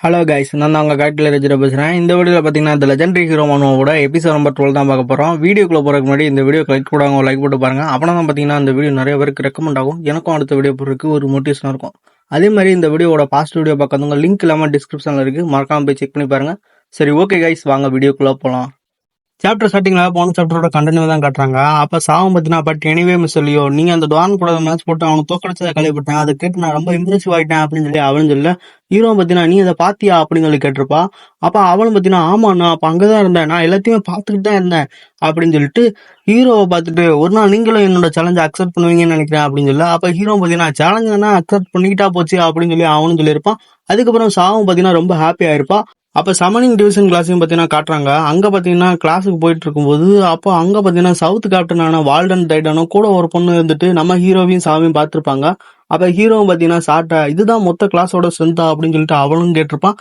Hello guys, நான் தான் உங்கள் காட்டில் ரஜிட பேசுகிறேன். இந்த வீடியோவில் பார்த்தீங்கன்னா இந்த லெஜெண்டரி ஹீரோ மனோவோட எபிசோட் நம்பர் 12 தான் பார்க்க போகிறோம். வீடியோக்குள்ளே போகிறதுக்கு முன்னாடி இந்த வீடியோ லைக் போடுவாங்க, லைக் போட்டு பாருங்கள். அப்போ தான் பார்த்தீங்கன்னா இந்த வீடியோ நிறைய பேருக்கு ரெக்கமெண்ட் ஆகும், எனக்கும் அடுத்த வீடியோ போடுறதுக்கு ஒரு மோட்டிவேஷனாக இருக்கும். அதே மாதிரி இந்த வீடியோட பாஸ்ட் வீடியோ பார்க்கறவங்க லிங்க் இல்லாமல் டிஸ்கிரிப்ஷனில் இருக்குது, மறக்காமல் போய் செக் பண்ணி பாருங்கள். சரி, ஓகே கைஸ், வாங்க வீடியோக்குள்ளே போகலாம். சாப்டர் ஸ்டார்டிங்ல போன சாப்டரோட கண்டென்ட் தான் காட்டுறாங்க. அப்ப சாவும் பத்தினா பட் எனிவே மிஸ் இல்லையோ, நீங்க அந்த டான் கூட மேட்ச் போட்டு அவனுக்கு தோக்கடிச்சதை கலைப்பட்டேன், அதை கேட்டு நான் ரொம்ப இம்ப்ரெசிவ் ஆயிட்டேன் அப்படின்னு சொல்லி அவளும் சொல்ல, ஹீரோ பத்தினா நீ அதை பாத்தியா அப்படின்னு சொல்லி கேட்டிருப்பா. அப்ப அவளும் பத்தினா ஆமா, நான் அப்ப அங்கதான் இருந்தேன், நான் எல்லாத்தையுமே பார்த்துக்கிட்டு தான் இருந்தேன் அப்படின்னு சொல்லிட்டு ஹீரோவை பார்த்துட்டு ஒரு நாள் நீங்களும் என்னோட சேலஞ்சை அக்செப்ட் பண்ணுவீங்கன்னு நினைக்கிறேன் அப்படின்னு சொல்லி, அப்ப ஹீரோ பாத்தீங்கன்னா சேலஞ்ச் தானே அக்செப்ட் பண்ணிக்கிட்டா போச்சு அப்படின்னு சொல்லி அவனும் சொல்லியிருப்பான். அதுக்கப்புறம் சாவும் பாத்தீங்கன்னா ரொம்ப ஹாப்பியா இருப்பா. அப்ப சமனிங் டிவிஷன் கிளாஸையும் பாத்தீங்கன்னா காட்டுறாங்க. அங்க பாத்தீங்கன்னா கிளாஸுக்கு போயிட்டு இருக்கும்போது அப்போ அங்க பாத்தீங்கன்னா சவுத் கேப்டனான வால்டன் டைடனும் கூட ஒரு பொண்ணு இருந்துட்டு நம்ம ஹீரோவையும் சாவையும் பார்த்திருப்பாங்க. அப்ப ஹீரோவும் பாத்தீங்கன்னா சாட்டா இதுதான் மொத்த கிளாஸோட ஸ்ட்ரென்த்தா அப்படின்னு சொல்லிட்டு அவளும் கேட்டிருப்பான்.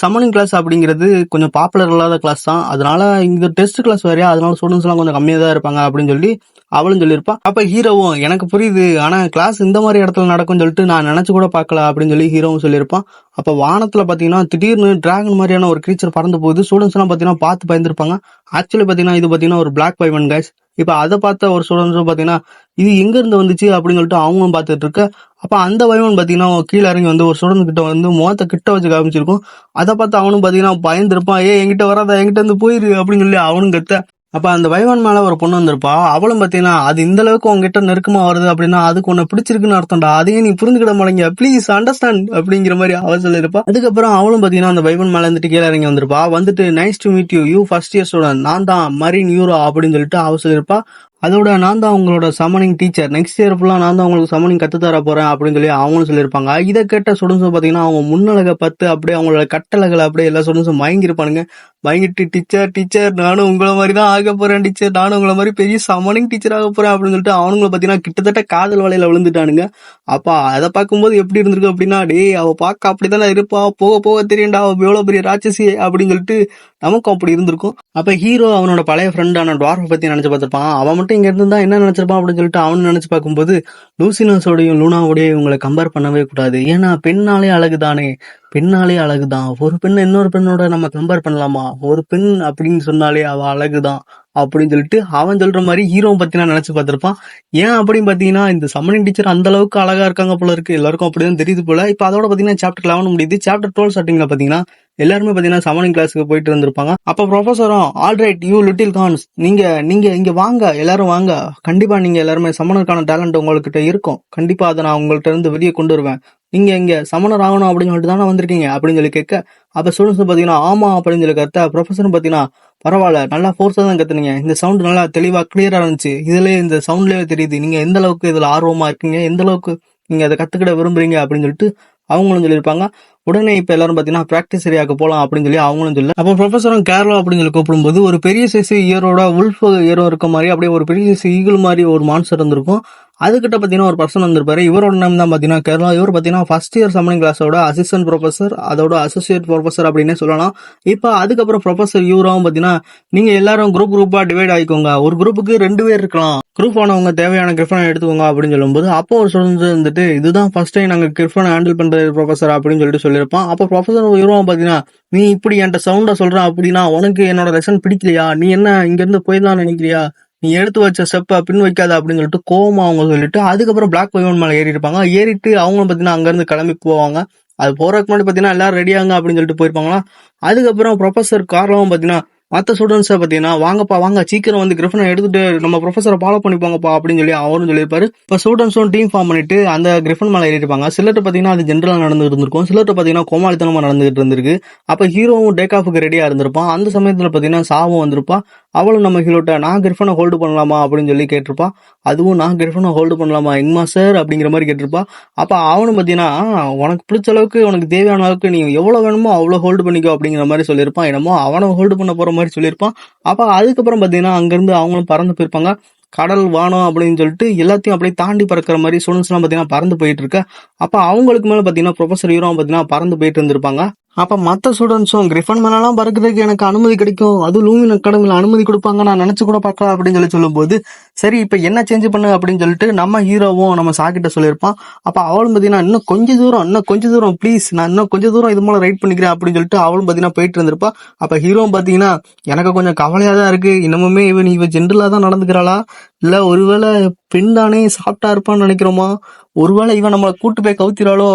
சமனிங் கிளாஸ் அப்படிங்கிறது கொஞ்சம் பாப்புலர் இல்லாத கிளாஸ் தான், அதனால இங்க டெஸ்ட் கிளாஸ் வேறையா, அதனால ஸ்டூடெண்ட்ஸ் எல்லாம் கொஞ்சம் கம்மியா தான் இருப்பாங்க அப்படின்னு சொல்லி அவளும் சொல்லியிருப்பா. அப்ப ஹீரோவும் எனக்கு புரியுது, ஆனா கிளாஸ் இந்த மாதிரி இடத்துல நடக்கும்னு சொல்லிட்டு நான் நினைச்சு கூட பார்க்கல அப்படின்னு சொல்லி ஹீரோவும் சொல்லியிருப்பான். அப்ப வானத்துல பாத்தீங்கன்னா திடீர்னு டிராகன் மாதிரியான ஒரு கிரீச்சர் பறந்து போகுது. ஸ்டூடெண்ட்ஸ் எல்லாம் பாத்தீங்கன்னா பார்த்து பயந்துருப்பாங்க. ஆக்சுவலி பாத்தீங்கன்னா இது பாத்தீங்கன்னா ஒரு பிளாக் பைவன் கைஸ். இப்ப அதை பார்த்த ஒரு ஸ்டூடெண்ட்ஸும் பாத்தீங்கன்னா இது எங்க இருந்து வந்துச்சு அப்படின்னு சொல்லிட்டு அவங்களும் பார்த்துட்டு இருக்க. அப்ப அந்த வைவன் பாத்தீங்கன்னா கீழே இறங்கி வந்து ஒரு ஸ்டூடெண்ட் கிட்ட வந்து முகத்தை கிட்ட வச்சு காமிச்சிருக்கும். அதை பார்த்து அவனும் பாத்தீங்கன்னா பயந்துருப்பான். என்கிட்ட வராத, என்கிட்ட இருந்து போயிரு அப்படின்னு சொல்லி அவனும் கத்த. அப்ப அந்த வைவன் மேல ஒரு பொண்ணு வந்திருப்பா. அவளும் பாத்தீங்கன்னா அது இந்த அளவுக்கு உங்ககிட்ட நெருக்கமா வருது அப்படின்னா அதுக்கு உன்னை பிடிச்சிருக்குன்னு அர்த்தம்டா, அதையும் நீ புரிஞ்சுக்கிட மாட்டேங்க, ப்ளீஸ் அண்டர்ஸ்டாண்ட் அப்படிங்கிற மாதிரி அவள் சொல்லியிருப்பா. அதுக்கப்புறம் அவளும் பாத்தீங்கன்னா அந்த வைவன் மேல இருந்துட்டு கீழே இறங்கி வந்திருப்பா. வந்துட்டு nice to meet you, you first year student, நான் தான் மரீன் யூரோ அப்படின்னு சொல்லிட்டு அவள் சொல்லியிருப்பா. அதோட நான் தான் உங்களோட சமனிங் டீச்சர், நெக்ஸ்ட் இயர் ஃபுல்லா நான் தான் உங்களுக்கு சமனிங் கத்து தர போறேன் அப்படின்னு சொல்லி அவங்களும் சொல்லியிருப்பாங்க. இதை கேட்ட ஸ்டூடெண்ட்ஸும் பாத்தீங்கன்னா அவங்க முன்னழகை பார்த்து அப்படியே அவங்களோட கட்டழகளை அப்படியே எல்லா ஸ்டூடெண்ட்ஸும் மயங்கிருப்பானுங்க. பயங்கிட்டு டீச்சர் டீச்சர் நானும் உங்களை மாதிரி தான் ஆக போறேன் டீச்சர், நானும் உங்களை மாதிரி பெரிய சமனிங் டீச்சர் ஆக போறேன் அப்படின்னு சொல்லிட்டு அவனுங்களை பாத்தீங்கன்னா கிட்டத்தட்ட காதல் வலையில விழுந்துட்டானுங்க. அப்பா அதை பார்க்கும்போது எப்படி இருந்திருக்கு அப்படின்னா, டேய் அவ பார்க்க அப்படித்தானே இருப்பா, போக போக தெரியும்டா அவ எவ்வளவு பெரிய ராட்சசி அப்படின்னு சொல்லிட்டு நமக்கும் அப்படி இருந்திருக்கும். அப்ப ஹீரோ அவனோட பழைய ஃப்ரெண்டான டுவார்ஃபை பத்தி நினைச்சு பார்த்திருப்பான். அவன் மட்டும் இங்க இருந்தா என்ன நினைச்சிருப்பான் அப்படின்னு சொல்லிட்டு அவனு நினைச்சு பார்க்கும்போது லூசினஸோடையும் லூனாவோடையும் இவங்களை கம்பேர் பண்ணவே கூடாது, ஏன்னா பெண்ணாலே அழகுதானே, பெண்ணாலே அழகுதான், ஒரு பெண்ணை இன்னொரு பெண்ணோட நம்ம கம்பேர் பண்ணலாமா, ஒரு பெண் அப்படின்னு சொன்னாலே அவ அழகுதான் அப்படின்னு சொல்லிட்டு அவன் சொல்ற மாதிரி ஹீரோவை பத்தி நான் நினைச்சு பார்த்திருப்பான். ஏன் அப்படின்னு பாத்தீங்கன்னா இந்த சம்மனிங் டீச்சர் அந்த அளவுக்கு அழகா இருக்காங்க போல இருக்கு, எல்லாருக்கும் அப்படிதான் தெரியுது போல. இப்ப அதோட பாத்தீங்கன்னா சாப்டர் 11 முடியுது. சாப்டர் 12 ஸ்டார்டிங்ல பாத்தீங்கன்னா எல்லாருமே பாத்தீங்கன்னா சமனிங் கிளாஸுக்கு போயிட்டு இருந்திருப்பாங்க. அப்ப ப்ரொஃபஸரும் ஆல்ரைட் யூ லிட்டில் கான்ஸ், நீங்க நீங்க இங்க வாங்க, எல்லாரும் வாங்க, கண்டிப்பா நீங்க எல்லாருமே சமனருக்கான டேலண்ட் உங்ககிட்ட இருக்கும், கண்டிப்பா அதை நான் உங்கள்கிட்ட இருந்து வெளியே கொண்டு வருவேன், நீங்க இங்க சமணர் ஆகணும் அப்படின்னு சொல்லிட்டு தானே வந்திருக்கீங்க அப்படின்னு சொல்லி கேட்க, அப்ப ஸ்டூடெண்ட்ஸ் பாத்தீங்கன்னா ஆமா அப்படின்னு சொல்லி கத்த, ப்ரொஃபஸரும் பாத்தீங்கன்னா பரவாயில்ல, நல்லா ஃபோர்ஸா தான் கத்துனீங்க, இந்த சவுண்ட் நல்லா தெளிவா கிளியரா இருந்துச்சு, இதுலயே இந்த சவுண்ட்லயே தெரியுது நீங்க எந்த அளவுக்கு இதுல ஆர்வமா இருக்கீங்க, எந்த அளவுக்கு நீங்க அதை கத்துக்கிட விரும்புறீங்க அப்படின்னு சொல்லிட்டு அவங்களும் சொல்லியிருப்பாங்க. உடனே இப்ப எல்லாரும் பாத்தீங்கன்னா பிராக்டிஸ் ஏரியாவுக்கு போலாம் அப்படின்னு சொல்லி அவங்களும் சொல்ல, அப்போ ப்ரொஃபஸரும் கேரளா அப்படின்னு சொல்லி கூப்பிடும்போது ஒரு பெரிய சைஸ் இயரோட உல்ஃப் இயரோ இருக்க மாதிரி அப்படியே ஒரு பெரிய சைஸ் ஈகிள் மாதிரி ஒரு மான்ஸ்டர் இருந்திருக்கும். அதுகிட்ட பாத்தீங்கன்னா ஒரு பர்சன் வந்திருப்பாரு. இவரோட நேம் தான் பாத்தீங்கன்னா கேரளா. இவர் பாத்தீங்கன்னா ஃபர்ஸ்ட் இயர் சமனிங் கிளாஸோட அசிஸ்டன்ட் ப்ரொஃபசர், அதோட அசோசியேட் ப்ரொஃபசர் அப்படின்னே சொல்லலாம். இப்ப அதுக்கப்புறம் ப்ரொஃபசர் யூராவும் பாத்தீங்கன்னா நீங்க எல்லாரும் குரூப்பா டிவைட் ஆயிக்கோங்க, ஒரு குரூப்புக்கு 2 பேர் இருக்கலாம், குரூப் ஆனவங்க தேவையான கிரிஃபனை எடுத்துக்கோங்க அப்படின்னு சொல்லும்போது அப்போ ஒரு ஸ்டூடெண்ட் வந்துட்டு இதுதான் ஃபர்ஸ்ட் டைம் நாங்க கிரிஃபனை ஹேண்டில் பண்றது ப்ரொஃபசர் அப்படின்னு சொல்லிட்டு சொல்லியிருப்பான். அப்போ ப்ரொஃபசர் யூராவும் பாத்தீங்கன்னா நீ இப்படி என்கிட்ட சவுண்டா சொல்றான் அப்படின்னா உனக்கு என்னோட லெசன் பிடிக்கலையா, நீ என்ன இங்க இருந்து போயிடலாம் நினைக்கிறியா, நீ எடுத்து வச்ச ஸ்டெப்ப பின் வைக்காத அப்படின்னு சொல்லிட்டு கோவமா அவங்க சொல்லிட்டு அதுக்கப்புறம் பிளாக் வைவன் மேல ஏறி இருப்பாங்க. ஏறிட்டு அவங்களும் பாத்தீங்கன்னா அங்க இருந்து கிளம்பி போவாங்க. அது போறதுக்கு முன்னாடி பாத்தீங்கன்னா எல்லாரும் ரெடியாங்க அப்படின்னு சொல்லிட்டு போயிருப்பாங்களா. அதுக்கப்புறம் ப்ரொஃபசர் கார்லாவும் பாத்தீங்கன்னா மற்ற ஸ்டூடெண்ட்ஸை பாத்தீங்கன்னா வாங்கப்பா வாங்க, சீக்கிரம் வந்து கிரிஃபனை எடுத்துட்டு நம்ம ப்ரொஃபஸரை ஃபாலோ பண்ணி போங்கப்பா அப்படின்னு சொல்லி அவரும் சொல்லியிருப்பாரு. இப்போ ஸ்டூடெண்ட்ஸும் டீம் ஃபார்ம் பண்ணிட்டு அந்த கிரிஃபன் மேல ஏறி இருப்பாங்க. சிலர்ட்டு பாத்தீங்கன்னா அது ஜென்ரலா நடந்துட்டு இருந்திருக்கும், சிலர்ட்டு பாத்தீங்கன்னா கோமாளித்தனமா நடந்துகிட்டு இருந்திருக்கு. அப்ப ஹீரோவும் டேக் ஆஃபுக்கு ரெடியா இருந்திருப்பான். அந்த சமயத்துல பாத்தீங்கன்னா சாவும் வந்திருப்பா. அவளும் நம்ம ஹீரோட்ட நான் கிரிஃபனை ஹோல்டு பண்ணலாமா அப்படின்னு சொல்லி கேட்டிருப்பா. அதுவும் நான் கிரிஃபனை ஹோல்டு பண்ணலாமா எங்மா சார் அப்படிங்கிற மாதிரி கேட்டிருப்பா. அப்ப அவனும் பாத்தீங்கன்னா உனக்கு பிடிச்ச அளவுக்கு உனக்கு தேவையான அளவுக்கு நீ எவ்வளவு வேணுமோ அவ்வளவு ஹோல்டு பண்ணிக்கோ அப்படிங்கிற மாதிரி சொல்லியிருப்பான். என்னமோ அவனை ஹோல்டு பண்ண போற மாதிரி சொல்லியிருப்பான். அப்ப அதுக்கப்புறம் பாத்தீங்கன்னா அங்கிருந்து அவங்களும் பறந்து போயிருப்பாங்க. கடல் வானம் அப்படின்னு சொல்லிட்டு எல்லாத்தையும் அப்படியே தாண்டி பறக்கிற மாதிரி ஸ்டூடெண்ட்ஸ் எல்லாம் பாத்தீங்கன்னா பறந்து போயிட்டு இருக்க. அப்ப அவங்களுக்கு மேல பாத்தீங்கன்னா ப்ரொஃபசர் ஹீரோ பாத்தீங்கன்னா பறந்து போயிட்டு இருந்திருப்பாங்க. அப்ப மத்த ஸ்டூடெண்ட்ஸும் கிரிஃபன் மேலாம் பறக்கிறதுக்கு எனக்கு அனுமதி கிடைக்கும், அது லூமின் அகாடமில அனுமதி கொடுப்பாங்க, நான் நினைச்சு கூட பார்க்கலாம் அப்படின்னு சொல்லும்போது, சரி இப்ப என்ன சேஞ்ச் பண்ணு அப்படின்னு சொல்லிட்டு நம்ம ஹீரோவும் நம்ம சாக்கிட்ட சொல்லியிருப்பான். அப்ப அவளும் பாத்தீங்கன்னா இன்னும் கொஞ்சம் தூரம் ப்ளீஸ், நான் இன்னும் கொஞ்சம் தூரம் இது மூலம் ரைட் பண்ணிக்கிறேன் அப்படின்னு சொல்லிட்டு அவளும் பாத்தீங்கன்னா போயிட்டு இருந்திருப்பா. அப்ப ஹீரோவும் பாத்தீங்கன்னா எனக்கு கொஞ்சம் கவலையா தான் இருக்கு, இன்னமுமே இவ ஜென்ரலா தான் நடந்துக்கிறாளா, இல்ல ஒருவேளை பெண் தானே சாப்பிட்டா இருப்பான்னு நினைக்கிறோமா, ஒருவேளை இவன் நம்மளை கூட்டு போய் கவுத்திராளோ,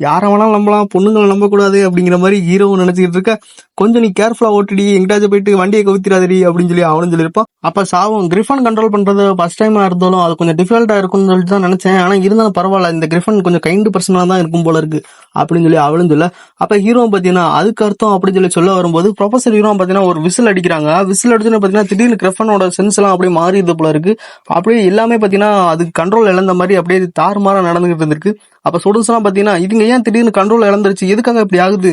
யார வேணாலும் நம்பலாம், பொண்ணுங்களை நம்ப கூடாது அப்படிங்கிற மாதிரி ஹீரோவும் நினைச்சுக்கிட்டு இருக்க. கொஞ்சம் நீ கேர்ஃபுல்லா ஓட்டுடி, எங்கிட்டாச்சும் போயிட்டு வண்டியை கவுத்திராதடி அப்படின்னு சொல்லி அவனும் சொல்லியிருப்பான். அப்ப சாவும் கிரிஃபன் கண்ட்ரோல் பண்றது ஃபர்ஸ்ட் டைமா இருந்தாலும் அது கொஞ்சம் டிஃபிகல்ட்டா இருக்கும்னு சொல்லிட்டு தான் நினைச்சேன், ஆனா இருந்தாலும் பரவாயில்ல, இந்த கிரிஃபன் கொஞ்சம் கைண்ட் பர்சனா தான் இருக்கும் போல இருக்கு அப்படின்னு சொல்லி அவளும் சொல்ல. அப்ப ஹீரோ பாத்தீங்கன்னா அதுக்கு அர்த்தம் அப்படின்னு சொல்ல வரும்போது ப்ரொஃபசர் ஹீரோ பாத்தீங்கன்னா ஒரு விசில் அடிக்கிறாங்க. விசில் அடிச்சுன்னு பாத்தீங்கன்னா திடீர்னு கிரிஃபனோட சென்ஸ் எல்லாம் அப்படியே மாறிது போல இருக்கு. அப்படியே எல்லாமே பாத்தீங்கன்னா அது கண்ட்ரோல் இழந்த மாதிரி அப்படியே தாறுமாறா நடந்துகிட்டு இருந்திருக்கு. அப்ப ஸ்டூடெண்ட்ஸ் எல்லாம் பாத்தீங்கன்னா இதுங்க ஏன் திடீர்னு கண்ட்ரோல் இழந்துருச்சு, எதுக்காக இப்படி ஆகுது,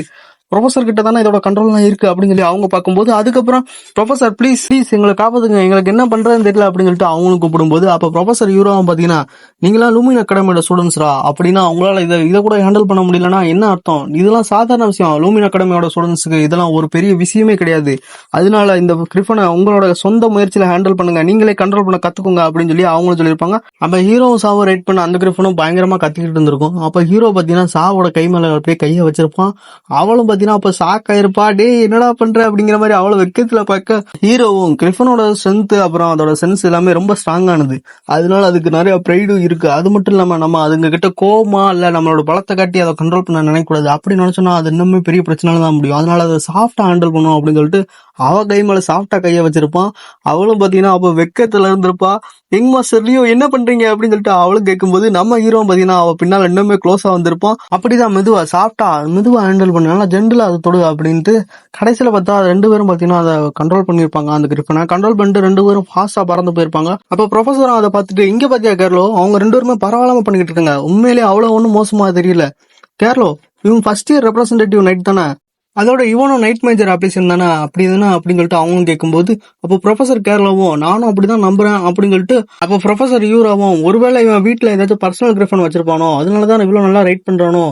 ப்ரொஃபசர் கிட்ட தானே இதோட கண்ட்ரோல்லாம் இருக்கு அப்படின்னு சொல்லி அவங்க பார்க்கும்போது, அதுக்கப்புறம் ப்ரொஃபசர் ப்ளீஸ் எங்களை காப்பாத்துங்க, எங்களுக்கு என்ன பண்றதுன்னு தெரியல அப்படின்னு சொல்லிட்டு அவங்களும் கூப்பிடும்போது, அப்ப ப்ரொஃபசர் ஹீரோவும் பாத்தீங்கன்னா நீங்களாம் லூமின் அகாடமியோட ஸ்டூடெண்ட்ஸ்ரா, அப்படின்னா அவங்களால இதை கூட ஹேண்டில் பண்ண முடியலன்னா என்ன அர்த்தம், இதெல்லாம் சாதாரண விஷயம், லூமின் அகாடமியோட ஸ்டூடெண்ட்ஸுக்கு இதெல்லாம் ஒரு பெரிய விஷயமே கிடையாது, அதனால இந்த கிரிஃபனை உங்களோட சொந்த முயற்சியில ஹேண்டில் பண்ணுங்க, நீங்களே கண்ட்ரோல் பண்ண கத்துக்கோங்க அப்படின்னு சொல்லி அவங்களும் சொல்லியிருப்பாங்க. அப்ப ஹீரோவும் சாவை ரைட் பண்ண அந்த கிரிஃபனும் பயங்கரமா கத்திக்கிட்டு இருந்திருக்கும். அப்ப ஹீரோ பாத்தீங்கன்னா சாவோட கை மேல போய் கையை வச்சிருப்பான். அவளும் அப்ப ஷாக் ஆயிருப்பா, டே என்னடா பண்ற அப்படிங்கிற மாதிரி அவளை வெக்கத்துல பார்க்க, ஹீரோவும் கிரிஃபனோட ஸ்ட்ரென்த் அப்புறம் அதோட சென்ஸ் எல்லாமே ரொம்ப ஸ்ட்ராங் ஆனது, அதனால அதுக்கு நிறைய ப்ரைடும் இருக்கு. அது மட்டும் இல்லாம நம்ம அதுங்க கிட்ட கோவமா இல்ல நம்மளோட பலத்தை காட்டி அதை கண்ட்ரோல் பண்ண நினைக்கூடாது, அப்படி நினைச்சோன்னா அது இன்னுமே பெரிய பிரச்சனை தான் முடியும், அதனால அதை சாஃப்டா ஹேண்டில் பண்ணும் அப்படின்னு சொல்லிட்டு அவ கை மேல சாஃப்டா கைய வச்சிருப்பான். அவளும் பாத்தீங்கன்னா அப்ப வெக்கத்துல இருந்திருப்பா, யங் மாஸ்டர் லியோ என்ன பண்றீங்க அப்படின்னு சொல்லிட்டு அவளும் கேட்கும்போது, நம்ம ஹீரோ பாத்தீங்கன்னா அவ பின்னால இன்னுமே க்ளோஸா வந்திருப்பான். அப்படிதான் மெதுவா ஹேண்டில் பண்ண, நல்லா ஜென்டலா அதை தொடு அப்படின்ட்டு. கடைசியில பார்த்தா ரெண்டு பேரும் பாத்தீங்கன்னா அதை கண்ட்ரோல் பண்ணிருப்பாங்க, அந்த கிரிஃபனை கண்ட்ரோல் பண்ணிட்டு ரெண்டு பேரும் ஃபாஸ்டா பறந்து போயிருப்பாங்க. அப்ப ப்ரொஃபஸரும் அதை பார்த்துட்டு, இங்க பாத்தியா கேர்லோ, அவங்க ரெண்டு பேருமே பரவாயில்லாம பண்ணிக்கிட்டு இருக்காங்க, உண்மையிலேயே அவ்வளவு ஒன்றும் மோசமா தெரியல கேர்லோ, இவன் ஃபர்ஸ்ட் இயர் ரெப்ரஸன்டேட்டிவ் நைட் தானே, அதோட இவனும் நைட் மேஜர் அப்ளிகேஷன் தானே அப்படின்னு சொல்லிட்டு அவங்களும் கேட்கும்போது, அப்போ ப்ரொஃபசர் கேரளாவும் நானும் அப்படிதான் நம்புறேன் அப்படின்னு சொல்லிட்டு, அப்போ ப்ரொஃபசர் யூராவும் ஒருவேளை இவன் வீட்டுல ஏதாச்சும் பர்சனல் கிரிஃபன் வச்சிருப்பானோ, அதனாலதான் இவ்வளவு நல்லா ரைட் பண்றானோ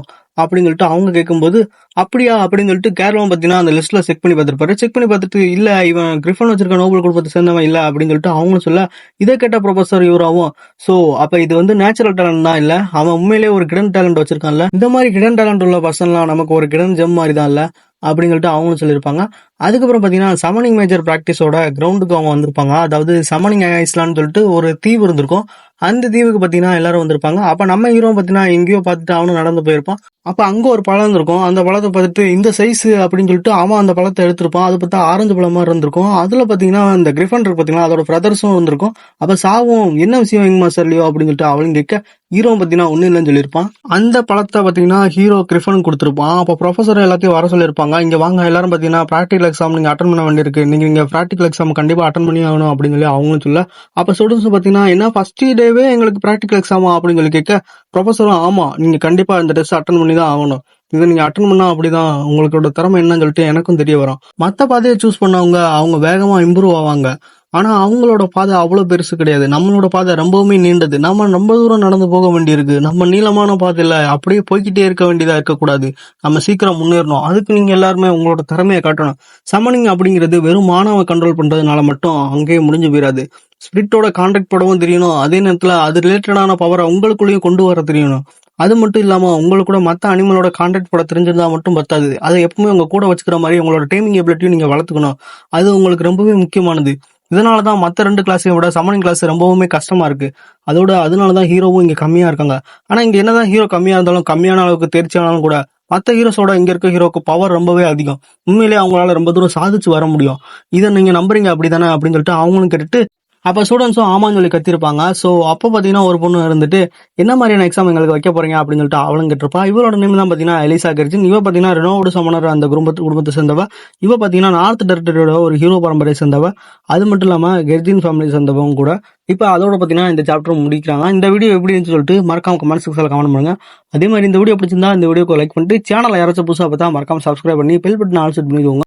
அப்படின்னு சொல்லிட்டு அவங்க கேட்கும்போது, அப்படியா அப்படின்னு சொல்லிட்டு கேரளாவும் பாத்தீங்கன்னா அந்த லிஸ்ட்ல செக் பண்ணி பார்த்திருப்பாரு. செக் பண்ணி பார்த்துட்டு இல்ல இவன் கிரிஃபன் வச்சிருக்க நோபல் குடும்பத்தை சேர்ந்தவன் இல்ல அப்படின்னு சொல்லிட்டு அவங்களும் சொல்ல, இதை கேட்ட ப்ரொஃபசர் யூராவும், சோ அப்ப இது நேச்சுரல் டேலண்ட் தான் இல்ல, அவன் உண்மையிலேயே ஒரு கிடன் டேலண்ட் வச்சிருக்கான்ல, இந்த மாதிரி கிடன் டேலண்ட் உள்ள பர்சன்லாம் நமக்கு ஒரு கிடன் ஜெம் மாதிரி தான் இல்ல அப்படின்னு சொல்லிட்டு அவங்களும் சொல்லியிருப்பாங்க. அதுக்கப்புறம் பாத்தீங்கன்னா சமனிங் மேஜர் பிராக்டிஸோட கிரவுண்டுக்கு அவங்க வந்திருப்பாங்க. அதாவது சமனிங் ஐஸ்லான்னு சொல்லிட்டு ஒரு தீவு இருந்திருக்கும், அந்த தீவுக்கு பாத்தீங்கன்னா எல்லாரும் வந்திருப்பாங்க. அப்ப நம்ம ஹீரோ பாத்தீங்கன்னா எங்கேயோ பார்த்துட்டு அவனும் நடந்து போயிருப்பான். அப்ப அங்க ஒரு பழம் இருக்கும், அந்த பழத்தை பார்த்துட்டு இந்த சைஸ் அப்படின்னு சொல்லிட்டு அவன் அந்த பழத்தை எடுத்திருப்பான். அது பார்த்தா ஆரஞ்சு பழம் மாதிரி இருந்திருக்கும். அதுல பாத்தீங்கன்னா இந்த கிரிஃபன் இருக்கு பாத்தீங்கன்னா, அதோட பிரதர்ஸும் இருந்திருக்கும். அப்ப சாவும் என்ன விஷயம் யங் மாஸ்டர் லியோ அப்படின்னு சொல்லிட்டு அவளும் கேட்க, ஹீரோ பாத்தீங்கன்னா ஒண்ணு இல்லைன்னு சொல்லியிருப்பான். அந்த பழத்தை பாத்தீங்கன்னா ஹீரோ கிரிஃபன் கொடுத்திருப்பான். அப்ப ப்ரொஃபசர் எல்லாத்தையும் வர சொல்லியிருப்பாங்க, இங்க வாங்க எல்லாரும் பாத்தீங்கன்னா பிராக்டிகல் எக்ஸாம் நீங்க அட்டன் பண்ண வேண்டியிருக்கு, நீங்க பிராக்டிகல் எக்ஸாம் கண்டிப்பா அட்டன் பண்ணி ஆகணும் அப்படின்னு சொல்லி அவங்களும் சொல்ல, அப்ப ஸ்டூடெண்ட்ஸ் பாத்தீங்கன்னா என்ன ஃபர்ஸ்ட் டேவே எங்களுக்கு பிராக்டிகல் எக்ஸாமா அப்படின்னு சொல்லி கேட்க, ப்ரொஃபசரும் ஆமா நீங்க கண்டிப்பா இந்த டெஸ்ட் அட்டன் பண்ணி தான் ஆகணும், இதை நீங்க அட்டன் பண்ணா அப்படிதான் உங்களோட திறமை என்னன்னு சொல்லிட்டு எனக்கும் தெரிய வரும், மத்த பாதையை சூஸ் பண்ணவங்க அவங்க வேகமா இம்ப்ரூவ் ஆவாங்க, ஆனா அவங்களோட பாதை அவ்வளவு பெருசு கிடையாது, நம்மளோட பாதை ரொம்பவுமே நீண்டது, நம்ம ரொம்ப தூரம் நடந்து போக வேண்டியிருக்கு, நம்ம நீளமான பாதையில அப்படியே போய்கிட்டே இருக்க வேண்டியதா இருக்கக்கூடாது, நம்ம சீக்கிரம் முன்னேறணும், அதுக்கு நீங்க எல்லாருமே உங்களோட திறமையை காட்டணும், சமனிங் அப்படிங்கிறது வெறும் மாணவ கண்ட்ரோல் பண்றதுனால மட்டும் அங்கேயே முடிஞ்சு போயிடாது, ஸ்பிரிட்டோட கான்டாக்ட் படவும் தெரியணும், அதே நேரத்துல அது ரிலேட்டடான பவரை உங்களுக்குள்ளேயும் கொண்டு வர தெரியணும், அது மட்டும் இல்லாம உங்களுக்கு கூட மத்த அனிமலோட கான்டாக்ட் பட தெரிஞ்சிருந்தா மட்டும் பத்தாது, அதை எப்பவுமே உங்க கூட வச்சுக்கிற மாதிரி உங்களோட டைமிங் எபிலிட்டியும் நீங்க வளர்த்துக்கணும், அது உங்களுக்கு ரொம்பவே முக்கியமானது, இதனாலதான் மத்த ரெண்டு கிளாஸையும் விட சமனிங் கிளாஸ் ரொம்பவுமே கஷ்டமா இருக்கு, அதனாலதான் ஹீரோவும் இங்க கம்மியா இருக்காங்க, ஆனா இங்க என்னதான் ஹீரோ கம்மியா இருந்தாலும் கம்மியான அளவுக்கு தேர்ச்சியானாலும் கூட மத்த ஹீரோஸோட இங்க இருக்க ஹீரோக்கு பவர் ரொம்பவே அதிகம், உண்மையிலேயே அவங்களால ரொம்ப தூரம் சாதிச்சு வர முடியும், இதை நீங்க நம்புறீங்க அப்படிதானே அப்படின்னு சொல்லிட்டு அவங்களும் கேட்டுட்டு, அப்ப ஸ்டூடெண்ட்ஸும் ஆமான்னு சொல்லி கத்திருப்பாங்க. சோ அப்ப பாத்தீங்கன்னா ஒரு பொண்ணு இருந்துட்டு என்ன மாதிரியான எக்ஸாம் எங்களுக்கு வைக்க போறீங்க அப்படின்னு சொல்லிட்டு அவளும் கேட்டிருப்பா. இவளோட நேம் தான் பாத்தீங்கன்னா எலிசா கெர்ஜின். இவ பாத்தீங்கன்னா ரெனோவுட் சமணர் அந்த குடும்பத்தை சேர்ந்தவ. இவ பாத்தீங்கன்னா நார்த் டெரிட்டரியோட ஒரு ஹீரோ பரம்பரையை சேர்ந்தவ. அது மட்டும் இல்லாம கெர்ஜின் ஃபேமிலி சேர்ந்தவங்க கூட. இப்ப அதோட பாத்தீங்கன்னா இந்த சாப்டர் முடிக்கிறாங்க. இந்த வீடியோ எப்படி இருந்துச்சு சொல்லிட்டு மறக்காம கமெண்ட் செக்ஷன்ல கமெண்ட் பண்ணுங்க. அதே மாதிரி இந்த வீடியோ பிடிச்சிருந்தா இந்த வீடியோக்கு லைக் பண்ணிட்டு சேனலை யாராச்சும் புதுசா பார்த்தா மறக்காம சப்ஸ்கிரைப் பண்ணி பெல் பட்டன் ஆல் செட் பண்ணிக்கோங்க.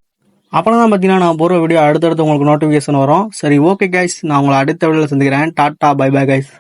அப்பதான் பார்த்தீங்கன்னா நான் போகிற வீடியோ அடுத்தடுத்து உங்களுக்கு நோட்டிஃபிகேஷன் வரும். சரி ஓகே கைஸ், நான் உங்களை அடுத்த வீடியோவில் சந்திக்கிறேன். Tata bye bye guys.